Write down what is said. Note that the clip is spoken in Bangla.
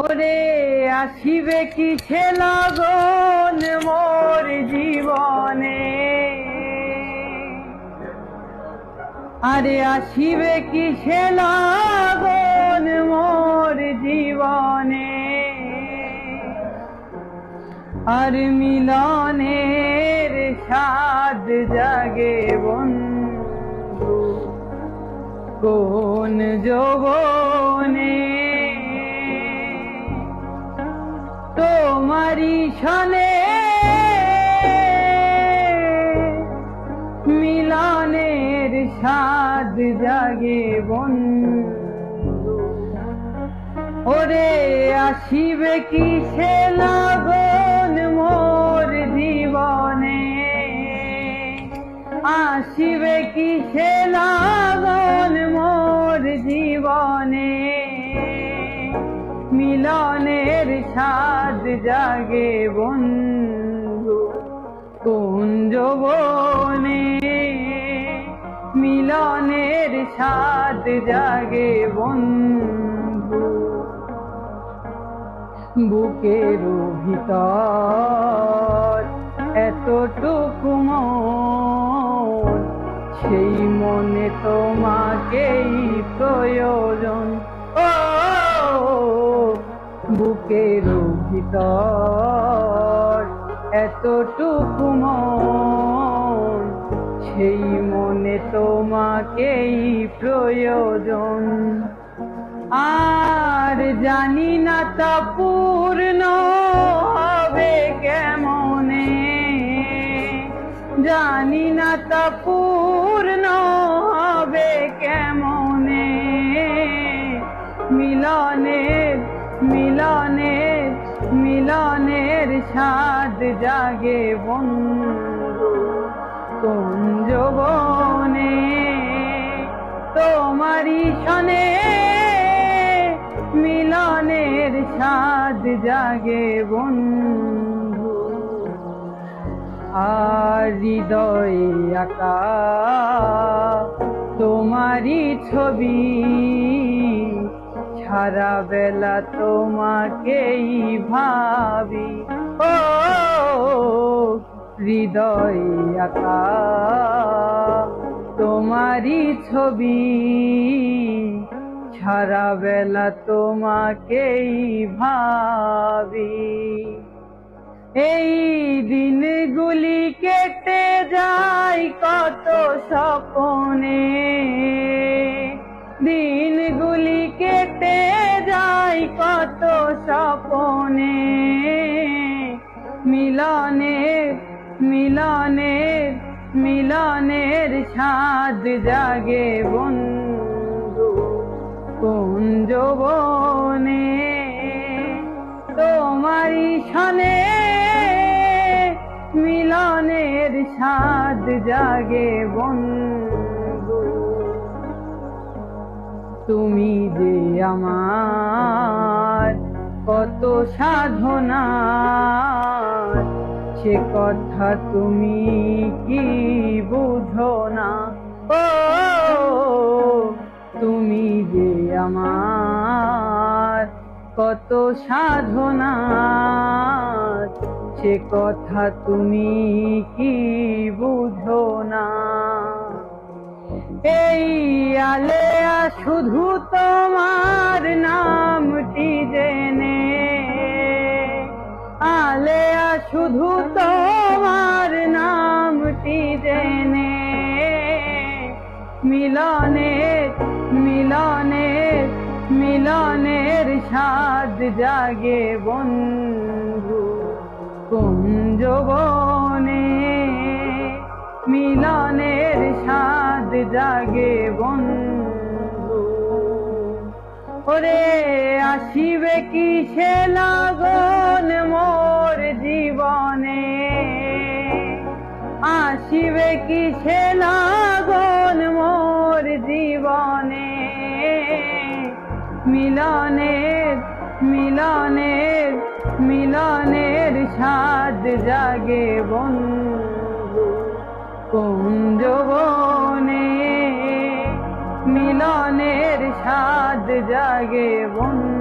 ওরে আসিবে কিসে লগন মোর জীবনে, আরে আসিবে কিসে লগন মোর জীবনে, আর মিলনের স্বাদ জাগে বন্ধু কোন যৌবনে। তোমারি সনে মিলনের স্বাদ জাগে বন্ধু, ওরে আসিবে কিসে লগন মোর জীবনে, আসিবে কিসে লগন মোর জীবনে, মিলনের স্বাদ জাগে বন্ধু কোন যৌবনে, মিলনের স্বাদ জাগে বন্ধু। বুকের ভিতর এতটুকু মন, সেই মনে তোমাকেই প্রয়োজন। ও বুকের ভিতর এতটুকু মন, সেই মনে তোমাকেই প্রয়োজন। আর জানি না তা পূর্ণ হবে কেমনে, জানি না তা পূর্ণ হবে কেমনে, মিলনের মিলনের মিলনের স্বাদ জাগে বন্ধু কোন যৌবনে। তোমারি সনে মিলনের স্বাদ জাগে বন্ধু, আর হৃদয়ে আঁকা তোমারি ছবি, সারা বেলা তোমাকেই ভাবি। ও হৃদয়ে আঁকা তোমারি ছবি, সারা বেলা তোমাকেই ভাবি। এই দিনগুলি কেটে যায় কত স্বপ্নে, দিনগুলি কেটে যায় কত স্বপ্নে, মিলনের মিলনের মিলনের স্বাদ জাগে বন্ধু কোন যৌবনে। তোমারি সনে মিলনের স্বাদ জাগে বন্ধু, তুমি যে আমার কত সাধনা, সে কথা তুমি কি বুঝো না। ও তুমি যে আমার কত সাধনা, সে কথা তুমি কি বুঝো না। এই আলেয়া শুধু তোমার নামটি জেনে, আলেয়া শুধু তোমার নামটি জেনে, মিলনের মিলনের মিলনের স্বাদ জাগে বন্ধু কোন যৌবনে, মিলনের স্বাদ জাগে বন্ধু। ওরে আসিবে কিসে লগন মোর জীবনে, আসিবে কিসে লগন মোর জীবনে, মিলনের মিলনের মিলনের স্বাদ জাগে বন্ধু কোন যৌবনে, মিলনের স্বাদ জাগে বন্ধু।